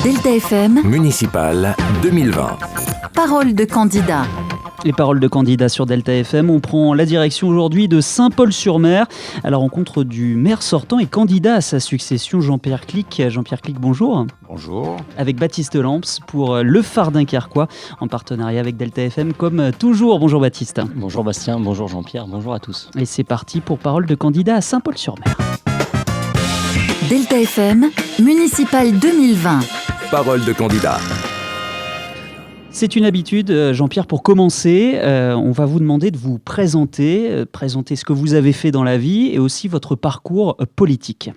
Delta FM, Municipal 2020. parole de candidat. Les paroles de candidats sur Delta FM. On prend la direction aujourd'hui de Saint-Paul-sur-Mer à la rencontre du maire sortant et candidat à sa succession, Jean-Pierre Clic. Jean-Pierre Clic, bonjour. Bonjour. Avec Baptiste Lamps pour Le Phare Dunkerquois en partenariat avec Delta FM comme toujours. Bonjour Baptiste. Bonjour Bastien, bonjour Jean-Pierre, bonjour à tous. Et c'est parti pour parole de candidat à Saint-Paul-sur-Mer. Delta FM, Municipal 2020. Parole de candidat. C'est une habitude, Jean-Pierre, pour commencer, on va vous demander de vous présenter ce que vous avez fait dans la vie et aussi votre parcours politique.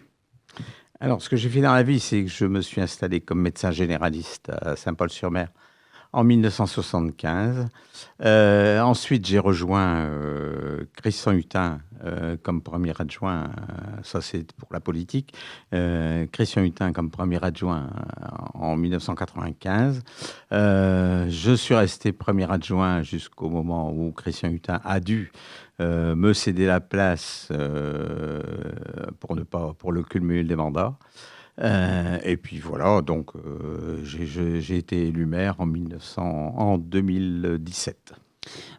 Alors, ce que j'ai fait dans la vie, c'est que je me suis installé comme médecin généraliste à Saint-Paul-sur-Mer en 1975. Ensuite, j'ai rejoint Christian Hutin comme premier adjoint. Ça, c'est pour la politique. Christian Hutin comme premier adjoint en 1995. Je suis resté premier adjoint jusqu'au moment où Christian Hutin a dû me céder la place pour le cumul des mandats. Et puis voilà, donc j'ai été élu maire en 2017.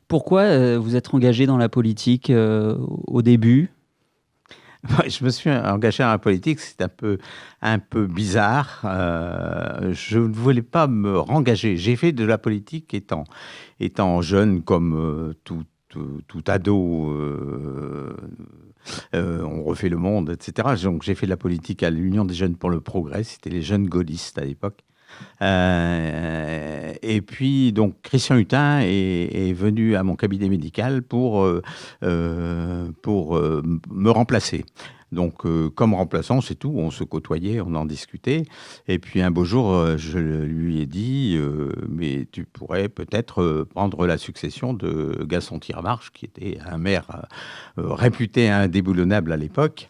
Pourquoi vous êtes engagé dans la politique au début ? Je me suis engagé dans la politique, c'est un peu bizarre. Je ne voulais pas me rengager. J'ai fait de la politique étant jeune, comme tout ado. On refait le monde, etc. Donc j'ai fait de la politique à l'Union des jeunes pour le progrès. C'était les jeunes gaullistes à l'époque. Et puis donc Christian Hutin est venu à mon cabinet médical pour me remplacer. Donc, comme remplaçant, c'est tout. On se côtoyait, on en discutait. Et puis, un beau jour, je lui ai dit mais tu pourrais peut-être prendre la succession de Gaston Tiramarche, qui était un maire réputé indéboulonnable à l'époque.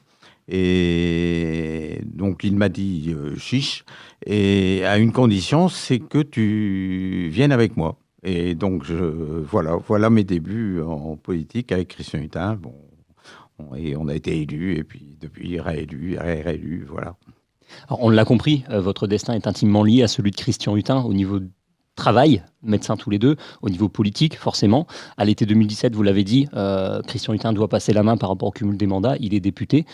Et donc, il m'a dit chiche, et à une condition, c'est que tu viennes avec moi. Et donc, voilà mes débuts en politique avec Christian Hutin. Bon. Et on a été élus, et puis depuis, réélu, voilà. Alors, on l'a compris, votre destin est intimement lié à celui de Christian Hutin au niveau travail, médecins tous les deux, au niveau politique, forcément. À l'été 2017, vous l'avez dit, Christian Hutin doit passer la main par rapport au cumul des mandats, il est député.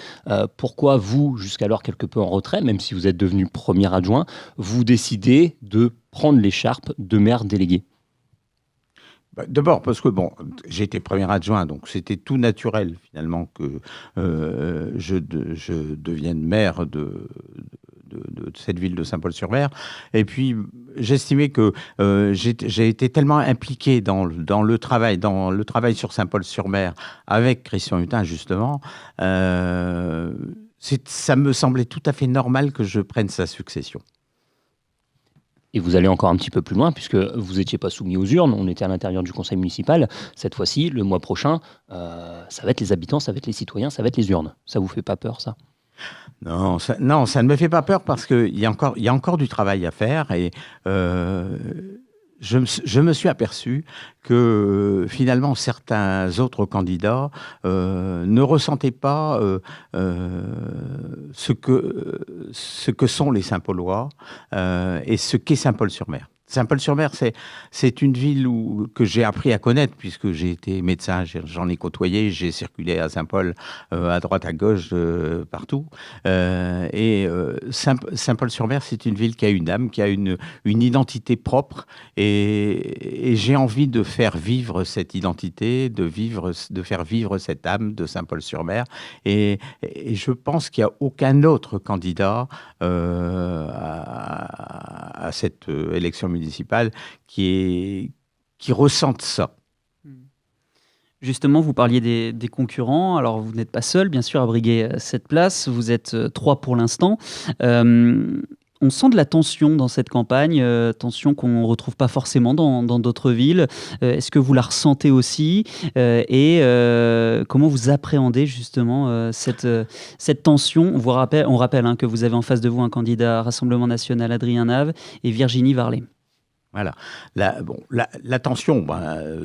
Pourquoi vous, jusqu'alors quelque peu en retrait, même si vous êtes devenu premier adjoint, vous décidez de prendre l'écharpe de maire délégué ? D'abord parce que j'ai été premier adjoint, donc c'était tout naturel finalement que je devienne maire de cette ville de Saint-Paul-sur-Mer. Et puis j'estimais que j'ai été tellement impliqué dans le travail sur Saint-Paul-sur-Mer avec Christian Hutin justement. Ça me semblait tout à fait normal que je prenne sa succession. Et vous allez encore un petit peu plus loin, puisque vous n'étiez pas soumis aux urnes, on était à l'intérieur du conseil municipal. Cette fois-ci, le mois prochain, ça va être les habitants, ça va être les citoyens, ça va être les urnes. Ça vous fait pas peur, ça ? Non, ça ne me fait pas peur, parce qu'il y a encore du travail à faire. Et je me suis aperçu que finalement certains autres candidats ne ressentaient pas ce que sont les Saint-Paulois et ce qu'est Saint-Paul-sur-Mer. Saint-Paul-sur-Mer, c'est une ville que j'ai appris à connaître, puisque j'ai été médecin, j'en ai côtoyé, j'ai circulé à Saint-Paul, à droite, à gauche, partout. Saint-Paul-sur-Mer, c'est une ville qui a une âme, qui a une identité propre, et j'ai envie de faire vivre cette identité, de faire vivre cette âme de Saint-Paul-sur-Mer. Et je pense qu'il n'y a aucun autre candidat à cette élection municipale qui ressente ça. Justement, vous parliez des concurrents. Alors, vous n'êtes pas seul, bien sûr, à briguer cette place. Vous êtes 3 pour l'instant. On sent de la tension dans cette campagne, tension qu'on ne retrouve pas forcément dans d'autres villes. Est-ce que vous la ressentez aussi ? Et comment vous appréhendez justement cette tension ? On rappelle que vous avez en face de vous un candidat Rassemblement National, Adrien Nave, et Virginie Varlet. Voilà. La tension,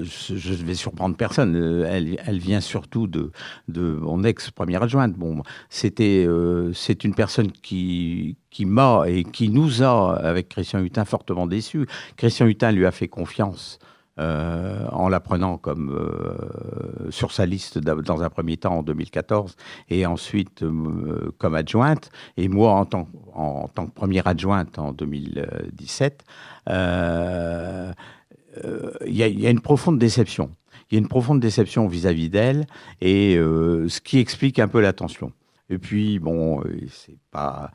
je vais surprendre personne. Elle vient surtout de mon ex-première adjointe. Bon, c'est une personne qui m'a et qui nous a, avec Christian Hutin, fortement déçus. Christian Hutin lui a fait confiance en la prenant comme sur sa liste dans un premier temps en 2014 et ensuite comme adjointe. Et moi, en tant que première adjointe en 2017, il y a une profonde déception. Il y a une profonde déception vis-à-vis d'elle et ce qui explique un peu la tension. Et puis, bon, c'est pas...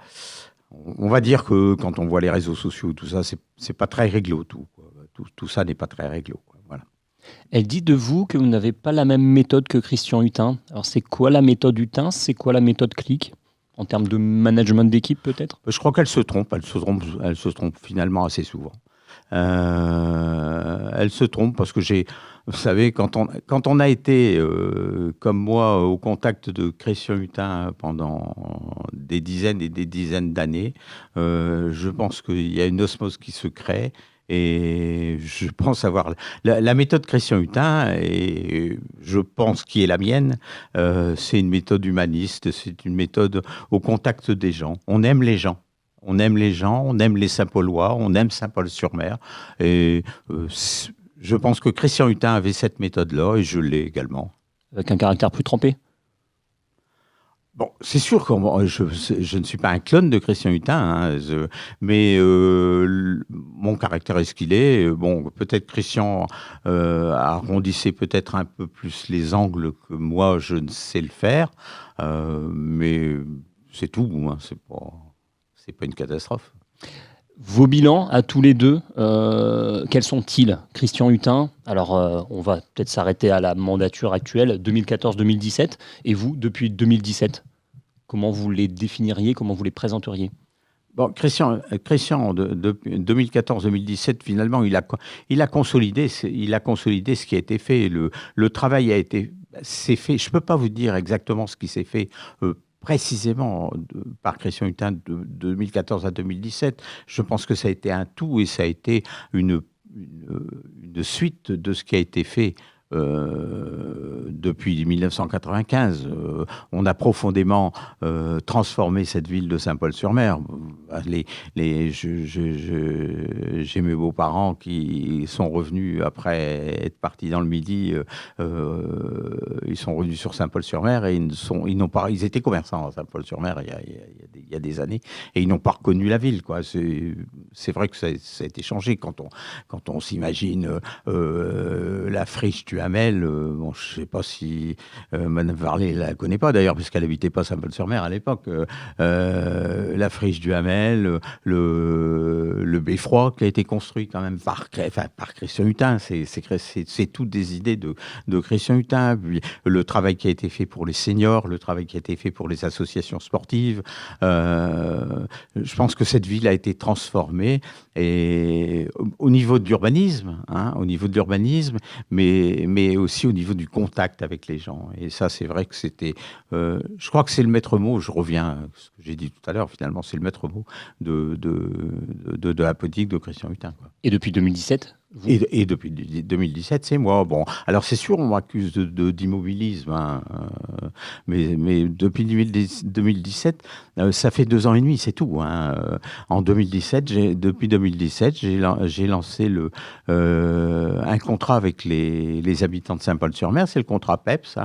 On va dire que quand on voit les réseaux sociaux, tout ça, c'est pas très réglo, tout, quoi. Tout ça n'est pas très réglo, quoi. Voilà. Elle dit de vous que vous n'avez pas la même méthode que Christian Hutin. Alors, c'est quoi la méthode Hutin? C'est quoi la méthode Click? En termes de management d'équipe, peut-être? Je crois qu'elle se trompe. Elle se trompe finalement assez souvent. Elle se trompe parce que vous savez, quand on a été, comme moi, au contact de Christian Hutin pendant des dizaines et des dizaines d'années, je pense qu'il y a une osmose qui se crée. Et je pense avoir la méthode Christian Hutin, et je pense qui est la mienne, c'est une méthode humaniste, c'est une méthode au contact des gens. On aime les gens. On aime les gens, on aime les Saint-Paulois, on aime Saint-Paul-sur-Mer. Et je pense que Christian Hutin avait cette méthode-là, et je l'ai également. Avec un caractère plus trempé? Bon, c'est sûr que je ne suis pas un clone de Christian Hutin, mais mon caractère est ce qu'il est. Bon, peut-être Christian arrondissait peut-être un peu plus les angles que moi, je ne sais le faire, mais c'est tout, hein, c'est pas une catastrophe. Vos bilans à tous les deux, quels sont-ils? Christian Hutin, alors on va peut-être s'arrêter à la mandature actuelle, 2014-2017, et vous, depuis 2017, comment vous les définiriez, comment vous les présenteriez? Bon, Christian, de 2014-2017, finalement, il a consolidé ce qui a été fait. Le travail s'est fait. Je ne peux pas vous dire exactement ce qui s'est fait précisément par Christian Hutin de 2014 à 2017. Je pense que ça a été un tout et ça a été une suite de ce qui a été fait depuis 1995. On a profondément transformé cette ville de Saint-Paul-sur-Mer. J'ai mes beaux-parents qui sont revenus après être partis dans le Midi. Ils sont revenus sur Saint-Paul-sur-Mer et ils étaient commerçants à Saint-Paul-sur-Mer il y a des années et ils n'ont pas reconnu la ville, quoi. C'est vrai que ça a été changé quand on s'imagine la friche du Hamel. Bon, je ne sais pas si Madame Varlet la connaît pas d'ailleurs, puisqu'elle n'habitait pas Saint-Paul-sur-Mer à l'époque. La friche du Hamel, le beffroi qui a été construit quand même par Christian Hutin. C'est toutes des idées de Christian Hutin. Puis, le travail qui a été fait pour les seniors, le travail qui a été fait pour les associations sportives. Je pense que cette ville a été transformée et au niveau de l'urbanisme, mais aussi au niveau du contact avec les gens. Et ça, c'est vrai que c'était... je crois que c'est le maître mot, je reviens à ce que j'ai dit tout à l'heure, finalement, c'est le maître mot de la politique de Christian Hutin, quoi. Et depuis 2017 et depuis 2017, c'est moi. Bon, alors c'est sûr, on m'accuse d'immobilisme, mais depuis 2017, ça fait 2 ans et demi, c'est tout. En 2017, depuis 2017, j'ai lancé un contrat avec les habitants de Saint-Paul-sur-Mer, c'est le contrat PEPS,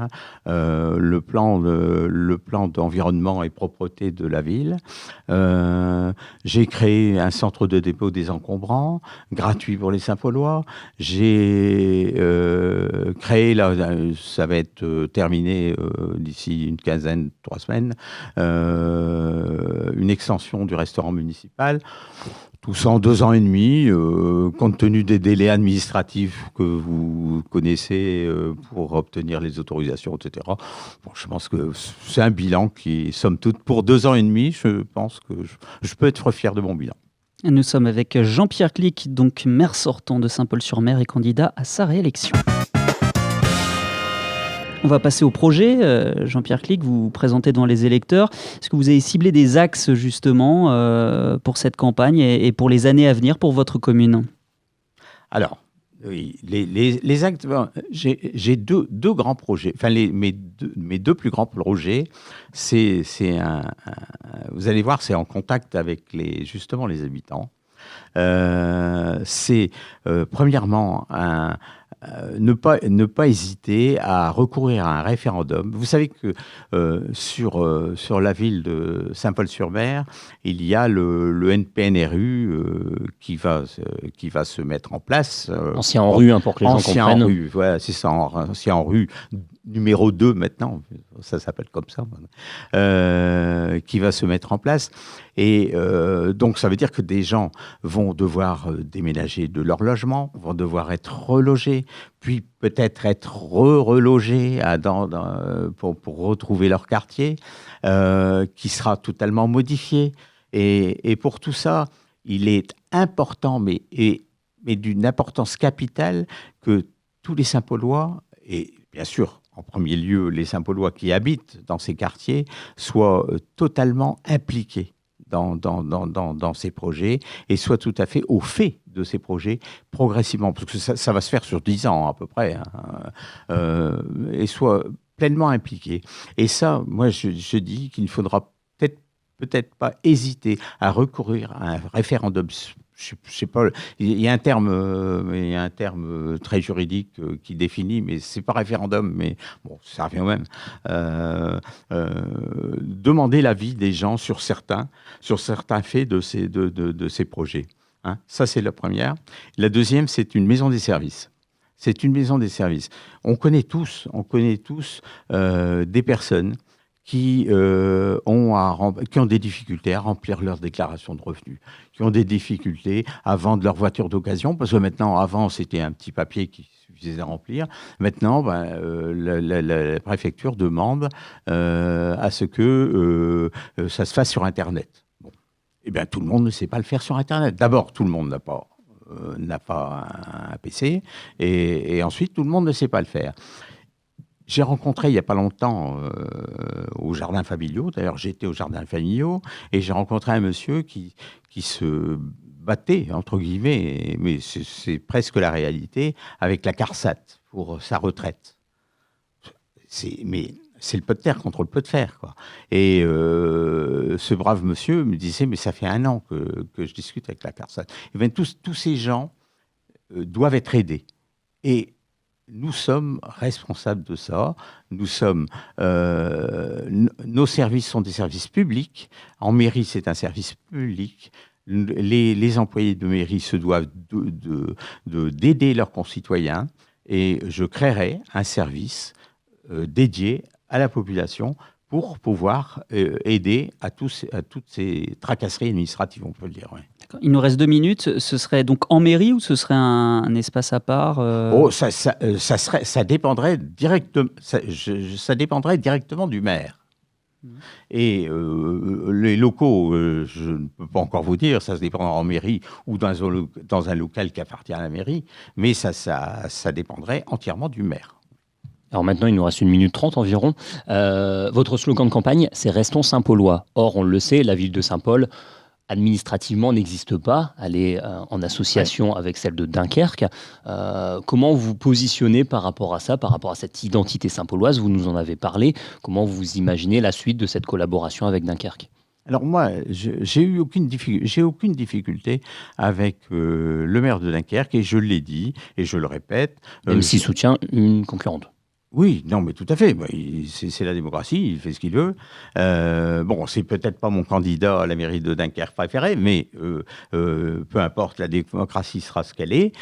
le plan d'environnement et propreté de la ville. J'ai créé un centre de dépôt des encombrants, gratuit pour les Saint-Paulois. J'ai créé, là, ça va être terminé d'ici une quinzaine, 3 semaines, une extension du restaurant municipal. Tout ça en 2 ans et demi, compte tenu des délais administratifs que vous connaissez pour obtenir les autorisations, etc. Bon, je pense que c'est un bilan qui, somme toute, pour 2 ans et demi, je pense que je peux être fier de mon bilan. Nous sommes avec Jean-Pierre Click, donc maire sortant de Saint-Paul-sur-Mer et candidat à sa réélection. On va passer au projet. Jean-Pierre Click, vous vous présentez devant les électeurs. Est-ce que vous avez ciblé des axes justement pour cette campagne et pour les années à venir pour votre commune ? Alors, oui, les actes. J'ai deux grands projets. Enfin, mes deux plus grands projets, vous allez voir, c'est en contact avec justement les habitants. C'est premièrement ne pas hésiter à recourir à un référendum. Vous savez que sur la ville de Saint-Paul-sur-Mer, il y a le NPNRU qui va se mettre en place. Ancien en rue, pour que les gens comprennent. Ancien en rue, voilà, c'est ça, ancien en rue numéro 2 maintenant, ça s'appelle comme ça, qui va se mettre en place. Et donc, ça veut dire que des gens vont devoir déménager de leur logement, vont devoir être relogés, puis peut-être être relogés pour retrouver leur quartier, qui sera totalement modifié. Et pour tout ça, il est important, mais d'une importance capitale, que tous les Saint-Paulois, et bien sûr, en premier lieu, les Saint-Paulois qui habitent dans ces quartiers, soient totalement impliqués dans ces projets et soient tout à fait au fait de ces projets progressivement, parce que ça va se faire sur 10 ans à peu près, et soient pleinement impliqués. Et ça, moi, je dis qu'il ne faudra peut-être pas hésiter à recourir à un référendum. Je sais pas, il y a un terme très juridique qui définit, mais c'est pas référendum, mais bon, ça revient au même. Demander l'avis des gens sur certains faits de ces projets. Hein. Ça, c'est la première. La deuxième, c'est une maison des services. C'est une maison des services. On connaît tous des personnes qui ont des difficultés à remplir leur déclaration de revenus, qui ont des difficultés à vendre leur voiture d'occasion, parce que maintenant, avant, c'était un petit papier qui suffisait à remplir. Maintenant, la préfecture demande à ce que ça se fasse sur Internet. Bon. Eh bien, tout le monde ne sait pas le faire sur Internet. D'abord, tout le monde n'a pas un PC, et ensuite, tout le monde ne sait pas le faire. J'ai rencontré il n'y a pas longtemps au jardin familiaux, d'ailleurs j'étais au jardin familiaux, et j'ai rencontré un monsieur qui se battait, entre guillemets, mais c'est presque la réalité, avec la CARSAT pour sa retraite. Mais c'est le pot de terre contre le pot de fer, quoi. Et ce brave monsieur me disait, mais ça fait 1 an que je discute avec la CARSAT. Et bien, tous ces gens doivent être aidés. Et nous sommes responsables de ça. Nos services sont des services publics. En mairie, c'est un service public. Les employés de mairie se doivent d'aider leurs concitoyens. Et je créerai un service dédié à la population pour pouvoir aider à toutes ces tracasseries administratives, on peut le dire. Ouais. Il nous reste 2 minutes. Ce serait donc en mairie ou ce serait un espace à part ça dépendrait directement du maire. Et les locaux, je ne peux pas encore vous dire, ça se dépendra en mairie ou dans un local qui appartient à la mairie, mais ça dépendrait entièrement du maire. Alors maintenant, il nous reste 1 minute 30 environ. Votre slogan de campagne, c'est « Restons Saint-Paulois ». Or, on le sait, la ville de Saint-Paul, administrativement, n'existe pas. Elle est en association avec celle de Dunkerque. Comment vous positionnez par rapport à ça, par rapport à cette identité saint-pauloise? Vous nous en avez parlé. Comment vous imaginez la suite de cette collaboration avec Dunkerque? Alors moi, j'ai aucune difficulté avec le maire de Dunkerque, et je l'ai dit, et je le répète. Même s'il soutient une concurrente. Oui, non, mais tout à fait. C'est la démocratie, il fait ce qu'il veut. Bon, c'est peut-être pas mon candidat à la mairie de Dunkerque préféré, mais peu importe, la démocratie sera ce qu'elle est.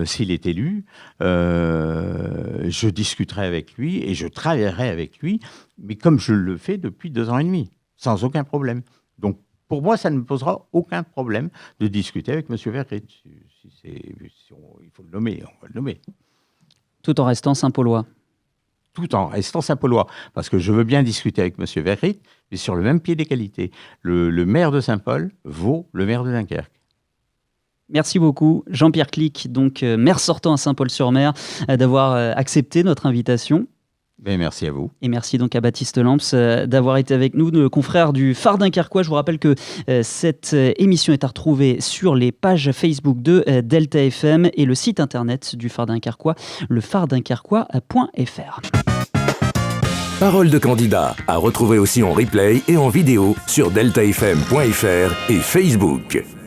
S'il est élu, je discuterai avec lui et je travaillerai avec lui, mais comme je le fais depuis 2 ans et demi, sans aucun problème. Donc, pour moi, ça ne me posera aucun problème de discuter avec M. Vergrit. Il faut le nommer, on va le nommer. Tout en restant Saint-Paulois. Tout en restant Saint-Paulois. Parce que je veux bien discuter avec M. Vergrit, mais sur le même pied d'égalité. Le maire de Saint-Paul vaut le maire de Dunkerque. Merci beaucoup, Jean-Pierre Clic, donc maire sortant à Saint-Paul-sur-Mer, d'avoir accepté notre invitation. Merci à vous. Et merci donc à Baptiste Lamps d'avoir été avec nous, confrère du Phare Dunkerquois. Je vous rappelle que cette émission est à retrouver sur les pages Facebook de Delta FM et le site internet du Phare Dunkerquois, lepharedunkerquois.fr. Parole de candidat à retrouver aussi en replay et en vidéo sur deltafm.fr et Facebook.